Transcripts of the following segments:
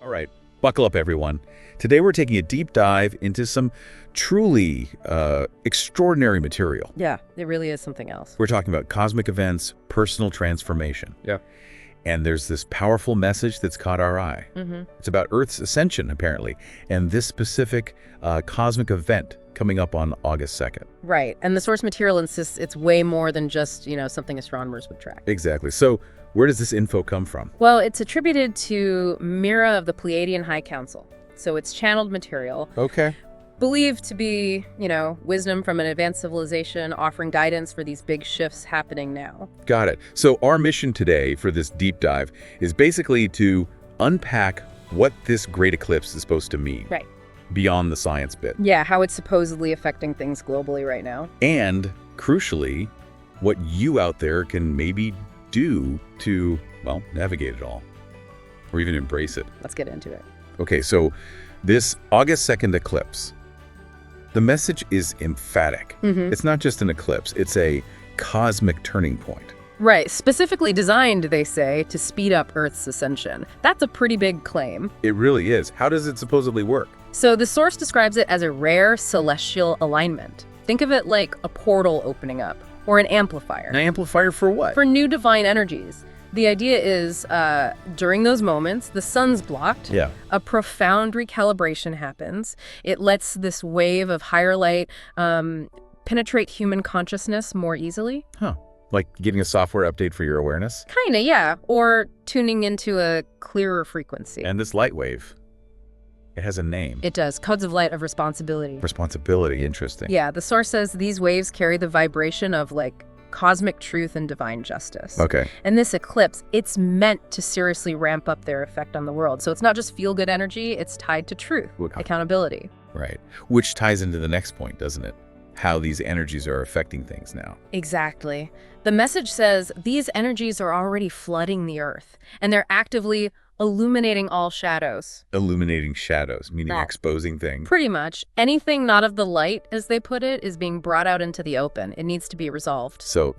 All right, buckle up, everyone. Today we're taking a deep dive into some truly extraordinary material. Yeah, it really is something else. We're talking about cosmic events, personal transformation. Yeah. And there's this powerful message that's caught our eye. It's about Earth's ascension, apparently, and this specific cosmic event coming up on August 2nd. Right, and the source material insists it's way more than just, something astronomers would track. Exactly. So where does this info come from? Well, it's attributed to Mira of the Pleiadian High Council. So it's channeled material. Okay. Believed to be, wisdom from an advanced civilization offering guidance for these big shifts happening now. Got it. So our mission today for this deep dive is basically to unpack what this great eclipse is supposed to mean. Right. Beyond the science bit. Yeah, how it's supposedly affecting things globally right now. And, crucially, what you out there can maybe do to, well, navigate it all. Or even embrace it. Let's get into it. Okay, so this August 2nd eclipse, the message is emphatic. It's not just an eclipse, it's a cosmic turning point. Right, specifically designed, they say, to speed up Earth's ascension. That's a pretty big claim. It really is. How does it supposedly work? So the source describes it as a rare celestial alignment. Think of it like a portal opening up, or an amplifier. An amplifier for what? For new divine energies. The idea is, during those moments, the sun's blocked. Yeah. A profound recalibration happens. It lets this wave of higher light penetrate human consciousness more easily. Huh. Like getting a software update for your awareness? Kinda, yeah. Or tuning into a clearer frequency. And this light wave, it has a name. It does. Codes of light of responsibility. Responsibility, interesting. Yeah, the source says these waves carry the vibration of, cosmic truth and divine justice. Okay. And this eclipse, it's meant to seriously ramp up their effect on the world. So it's not just feel-good energy, it's tied to truth, accountability. Right. Which ties into the next point, doesn't it? How these energies are affecting things now. Exactly. The message says these energies are already flooding the Earth, and they're actively illuminating all shadows. Illuminating shadows, meaning exposing things. Pretty much. Anything not of the light, as they put it, is being brought out into the open. It needs to be resolved. So,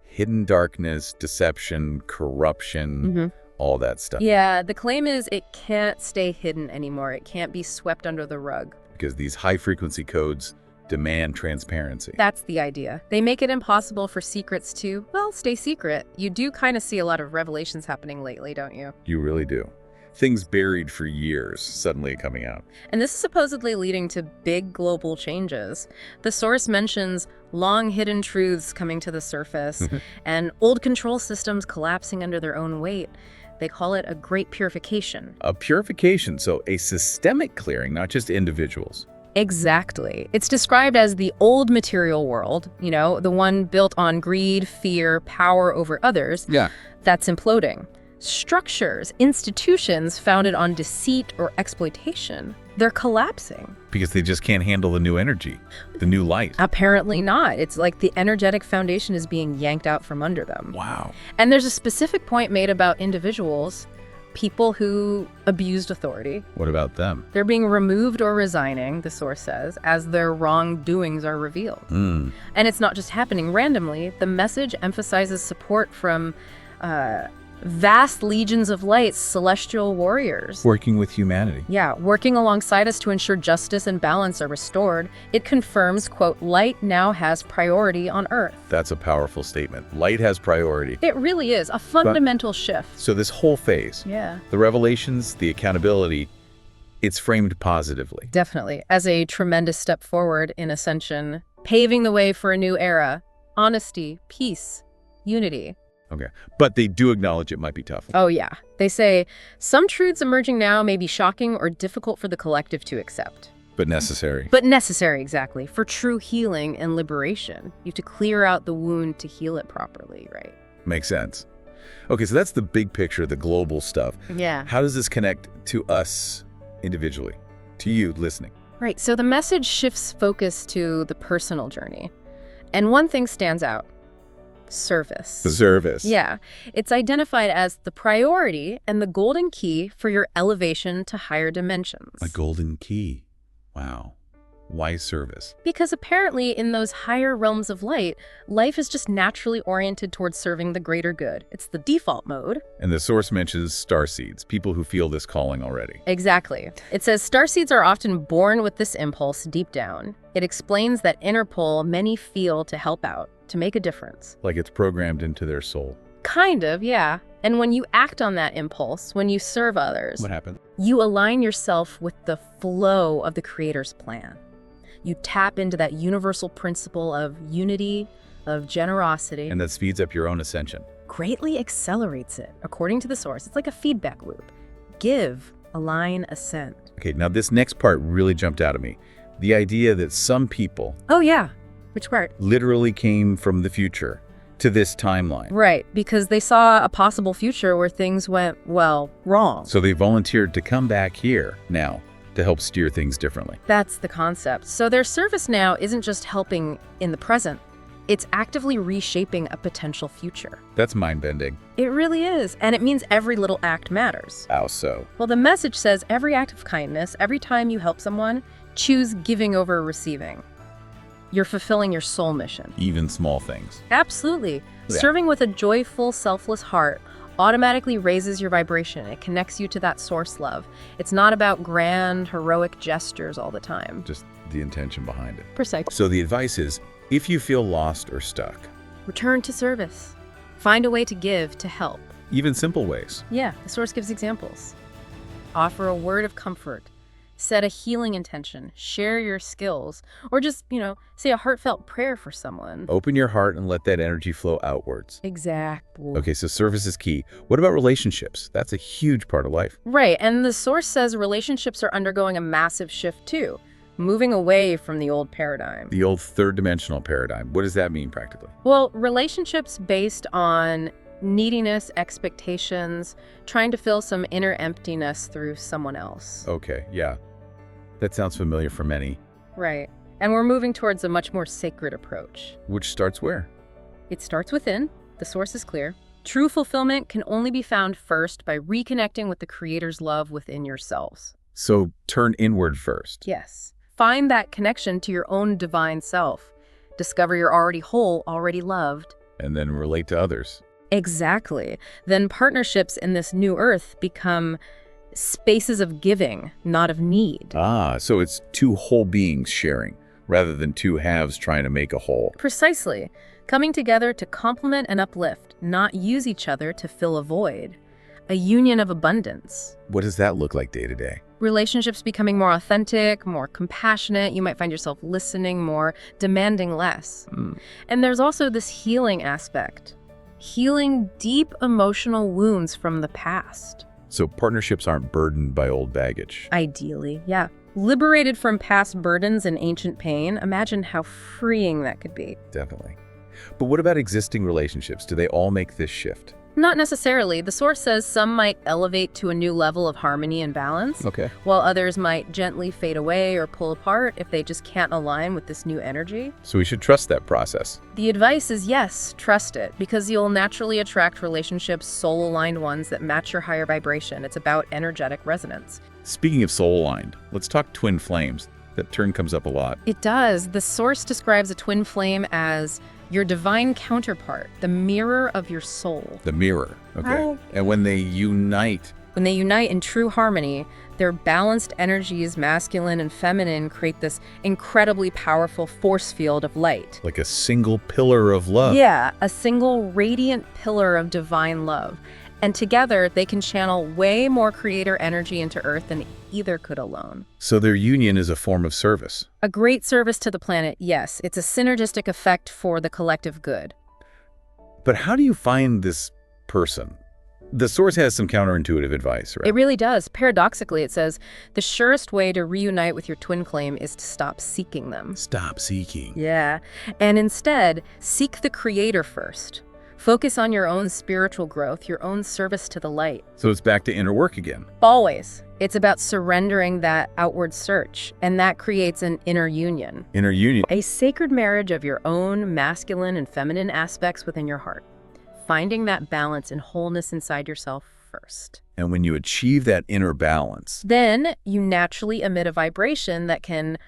hidden darkness, deception, corruption, all that stuff. Yeah, the claim is it can't stay hidden anymore. It can't be swept under the rug. Because these high-frequency codes demand transparency. That's the idea. They make it impossible for secrets to, stay secret. You do kind of see a lot of revelations happening lately, don't you? You really do. Things buried for years suddenly coming out. And this is supposedly leading to big global changes. The source mentions long hidden truths coming to the surface and old control systems collapsing under their own weight. They call it a great purification. A purification, so a systemic clearing, not just individuals. Exactly. It's described as the old material world, the one built on greed, fear, power over others. Yeah. That's imploding. Structures, institutions founded on deceit or exploitation, they're collapsing. Because they just can't handle the new energy, the new light. Apparently not. It's like the energetic foundation is being yanked out from under them. Wow. And there's a specific point made about individuals, people who abused authority. What about them? They're being removed or resigning, the source says, as their wrongdoings are revealed. And it's not just happening randomly. The message emphasizes support from vast legions of light, celestial warriors. Working with humanity. Yeah, working alongside us to ensure justice and balance are restored. It confirms, quote, light now has priority on Earth. That's a powerful statement. Light has priority. It really is a fundamental shift. So this whole phase, the revelations, the accountability, it's framed positively. Definitely. As a tremendous step forward in ascension, paving the way for a new era. Honesty, peace, unity. Okay. But they do acknowledge it might be tough. Oh, yeah. They say, some truths emerging now may be shocking or difficult for the collective to accept. But necessary. But necessary, exactly, for true healing and liberation. You have to clear out the wound to heal it properly, right? Makes sense. Okay, so that's the big picture, the global stuff. Yeah. How does this connect to us individually, to you listening? Right, so the message shifts focus to the personal journey. And one thing stands out. Service. Service. Yeah. It's identified as the priority and the golden key for your elevation to higher dimensions. A golden key. Wow. Why service? Because apparently in those higher realms of light, life is just naturally oriented towards serving the greater good. It's the default mode. And the source mentions starseeds, people who feel this calling already. Exactly. It says starseeds are often born with this impulse deep down. It explains that inner pull many feel to help out, to make a difference. Like it's programmed into their soul. Kind of, yeah. And when you act on that impulse, when you serve others, What happens? you align yourself with the flow of the Creator's plan. You tap into that universal principle of unity, of generosity. And that speeds up your own ascension. Greatly accelerates it. According to the source, it's like a feedback loop. Give, align, ascend. Okay, now this next part really jumped out at me. The idea that some people Oh, yeah. Which part? literally came from the future to this timeline. Right, because they saw a possible future where things went, well, wrong. So they volunteered to come back here now to help steer things differently. That's the concept. So their service now isn't just helping in the present. It's actively reshaping a potential future. That's mind-bending. It really is. And it means every little act matters. How so? Well, the message says every act of kindness, every time you help someone, choose giving over receiving. You're fulfilling your soul mission. Even small things. Absolutely. Yeah. Serving with a joyful, selfless heart automatically raises your vibration. It connects you to that source love. It's not about grand, heroic gestures all the time. Just the intention behind it. Precisely. So the advice is, if you feel lost or stuck, Return to service. Find a way to give, to help. even simple ways. Yeah, the source gives examples. Offer a word of comfort. Set a healing intention. Share your skills. Or just, say a heartfelt prayer for someone. Open your heart and let that energy flow outwards. Exactly. Okay, so service is key. What about relationships? That's a huge part of life. Right, and the source says relationships are undergoing a massive shift too, moving away from the old paradigm. The old third-dimensional paradigm. What does that mean practically? Well, relationships based on neediness, expectations, trying to fill some inner emptiness through someone else. Okay, yeah. That sounds familiar for many. Right, and we're moving towards a much more sacred approach. Which starts where? It starts within. The source is clear. True fulfillment can only be found first by reconnecting with the Creator's love within yourselves. So turn inward first. Yes. Find that connection to your own divine self. Discover you're already whole, already loved. And then relate to others. Exactly. Then partnerships in this new earth become spaces of giving, not of need. Ah, so it's two whole beings sharing, rather than two halves trying to make a whole. Precisely. Coming together to complement and uplift, not use each other to fill a void. A union of abundance. What does that look like day to day? Relationships becoming more authentic, more compassionate. You might find yourself listening more, demanding less. And there's also this healing aspect. Healing deep emotional wounds from the past. So partnerships aren't burdened by old baggage. Ideally, yeah. Liberated from past burdens and ancient pain, imagine how freeing that could be. Definitely. But what about existing relationships? Do they all make this shift? Not necessarily. The source says some might elevate to a new level of harmony and balance, Okay. while others might gently fade away or pull apart if they just can't align with this new energy. So we should trust that process. The advice is yes, trust it, because you'll naturally attract relationships, soul-aligned ones that match your higher vibration. It's about energetic resonance. Speaking of soul-aligned, let's talk twin flames. That term comes up a lot. It does. The source describes a twin flame as your divine counterpart, the mirror of your soul. The mirror. Okay. Oh. And when they unite, When they unite in true harmony, their balanced energies, masculine and feminine, create this incredibly powerful force field of light. like a single pillar of love. Yeah, a single radiant pillar of divine love. And together, they can channel way more creator energy into Earth than either could alone. So their union is a form of service. A great service to the planet, yes. It's a synergistic effect for the collective good. But how do you find this person? The source has some counterintuitive advice, right? It really does. Paradoxically, it says, the surest way to reunite with your twin flame is to stop seeking them. Stop seeking. Yeah. And instead, seek the Creator first. Focus on your own spiritual growth, your own service to the light. So it's back to inner work again. Always. It's about surrendering that outward search, and that creates an inner union. Inner union. A sacred marriage of your own masculine and feminine aspects within your heart. Finding that balance and wholeness inside yourself first. And when you achieve that inner balance, Then you naturally emit a vibration that can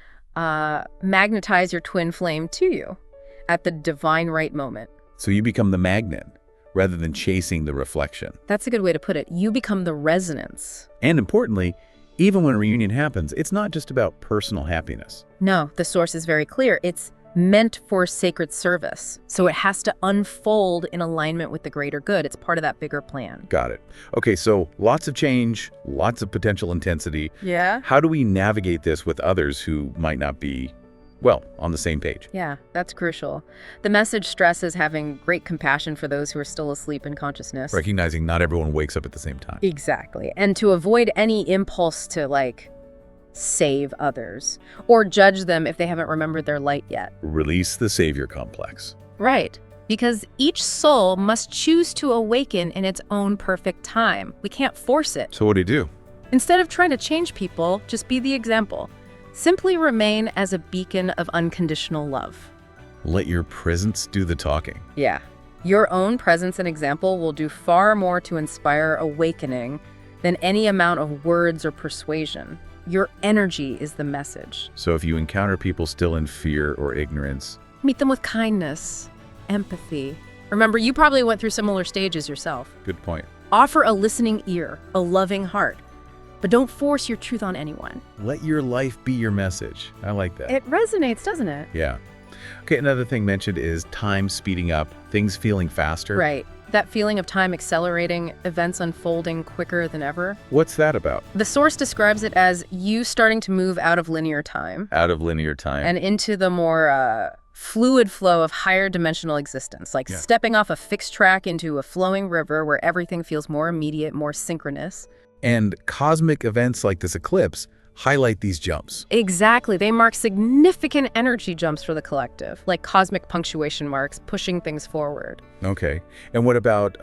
magnetize your twin flame to you at the divine right moment. So you become the magnet rather than chasing the reflection. That's a good way to put it. You become the resonance. And importantly, even when a reunion happens, it's not just about personal happiness. No, the source is very clear. It's meant for sacred service. So it has to unfold in alignment with the greater good. It's part of that bigger plan. Got it. Okay, so lots of change, lots of potential intensity. Yeah? How do we navigate this with others who might not be, well, on the same page? Yeah, that's crucial. The message stresses having great compassion for those who are still asleep in consciousness. Recognizing not everyone wakes up at the same time. Exactly. And to avoid any impulse to, save others or judge them if they haven't remembered their light yet. Release the savior complex. Right. Because each soul must choose to awaken in its own perfect time. We can't force it. So what do you do? Instead of trying to change people, just be the example. Simply remain as a beacon of unconditional love. Let your presence do the talking. Yeah. Your own presence and example will do far more to inspire awakening than any amount of words or persuasion. Your energy is the message. So if you encounter people still in fear or ignorance, meet them with kindness, empathy. Remember, you probably went through similar stages yourself. good point. Offer a listening ear, a loving heart. But don't force your truth on anyone. Let your life be your message. I like that. It resonates, doesn't it? Yeah. Okay, another thing mentioned is time speeding up, things feeling faster. Right. That feeling of time accelerating, events unfolding quicker than ever. What's that about? The source describes it as you starting to move out of linear time. Out of linear time. And into the more fluid flow of higher dimensional existence, like stepping off a fixed track into a flowing river where everything feels more immediate, more synchronous. And cosmic events like this eclipse highlight these jumps. Exactly. They mark significant energy jumps for the collective, like cosmic punctuation marks, pushing things forward. Okay. And what about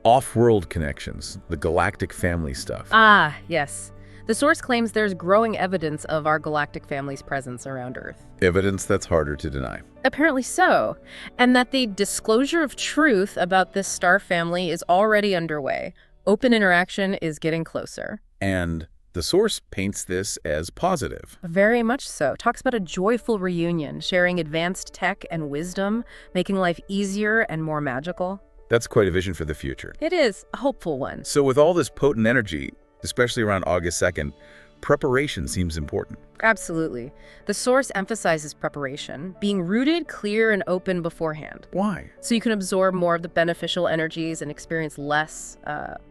off-world connections, the galactic family stuff? Ah, yes. The source claims there's growing evidence of our galactic family's presence around Earth. Evidence that's harder to deny. Apparently so. And that the disclosure of truth about this star family is already underway. Open interaction is getting closer. And the source paints this as positive. Very much so. Talks about a joyful reunion, sharing advanced tech and wisdom, making life easier and more magical. That's quite a vision for the future. It is a hopeful one. So with all this potent energy, especially around August 2nd, preparation seems important. Absolutely. The source emphasizes preparation, being rooted, clear, and open beforehand. Why? So you can absorb more of the beneficial energies and experience less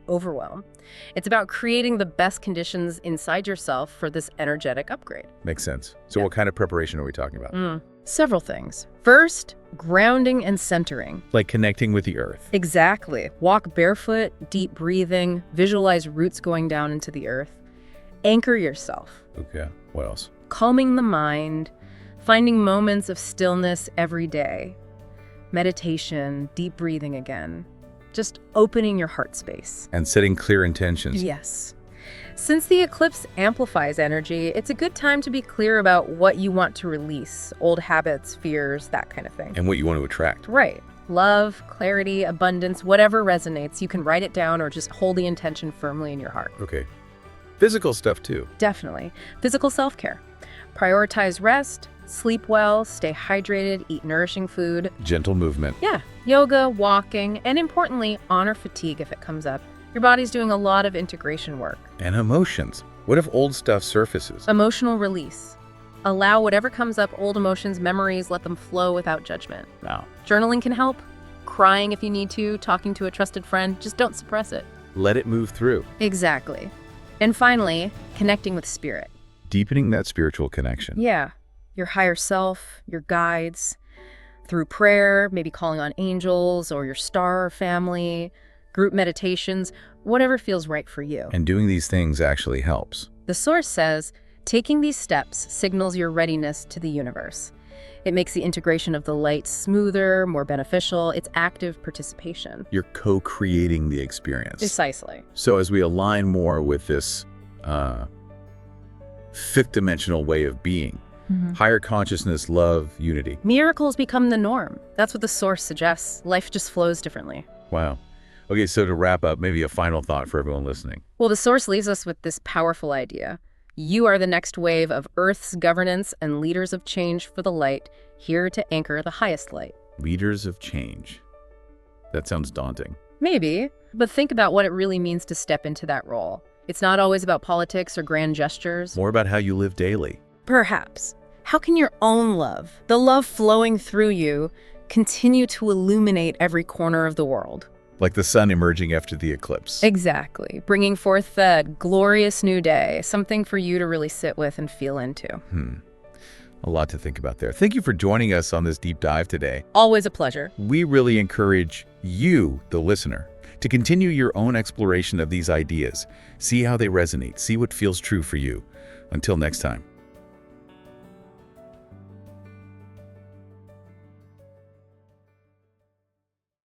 overwhelm. It's about creating the best conditions inside yourself for this energetic upgrade. Makes sense. So what kind of preparation are we talking about? Several things. First, grounding and centering. Like connecting with the earth. Exactly. Walk barefoot, deep breathing, visualize roots going down into the earth. Anchor yourself. Okay. What else? Calming the mind, finding moments of stillness every day. Meditation, deep breathing again. Just opening your heart space. And setting clear intentions. Yes. Since the eclipse amplifies energy, it's a good time to be clear about what you want to release. Old habits, fears, that kind of thing. And what you want to attract. Right. Love, clarity, abundance, whatever resonates. You can write it down or just hold the intention firmly in your heart. Okay. Physical stuff too. Definitely. Physical self-care. Prioritize rest, sleep well, stay hydrated, eat nourishing food. Gentle movement. Yeah. Yoga, walking, and importantly, honor fatigue if it comes up. Your body's doing a lot of integration work. And emotions. What if old stuff surfaces? Emotional release. Allow whatever comes up, old emotions, memories, let them flow without judgment. Now, Journaling can help. Crying if you need to, talking to a trusted friend, just don't suppress it. let it move through. Exactly. And finally, connecting with spirit. Deepening that spiritual connection. Yeah. Your higher self, your guides, through prayer, maybe calling on angels or your star family, group meditations, whatever feels right for you. And doing these things actually helps. The source says, taking these steps signals your readiness to the universe. It makes the integration of the light smoother, more beneficial. It's active participation. You're co-creating the experience. Precisely. So as we align more with this fifth-dimensional way of being, higher consciousness, love, unity. Miracles become the norm. That's what the source suggests. Life just flows differently. Wow. Okay, so to wrap up, maybe a final thought for everyone listening. Well, the source leaves us with this powerful idea. You are the next wave of Earth's governance and leaders of change for the light, here to anchor the highest light. Leaders of change. That sounds daunting. Maybe, but think about what it really means to step into that role. It's not always about politics or grand gestures. More about how you live daily. Perhaps. How can your own love, the love flowing through you, continue to illuminate every corner of the world? Like the sun emerging after the eclipse. Exactly. Bringing forth that glorious new day, something for you to really sit with and feel into. A lot to think about there. Thank you for joining us on this deep dive today. Always a pleasure. We really encourage you, the listener, to continue your own exploration of these ideas. See how they resonate. See what feels true for you. Until next time.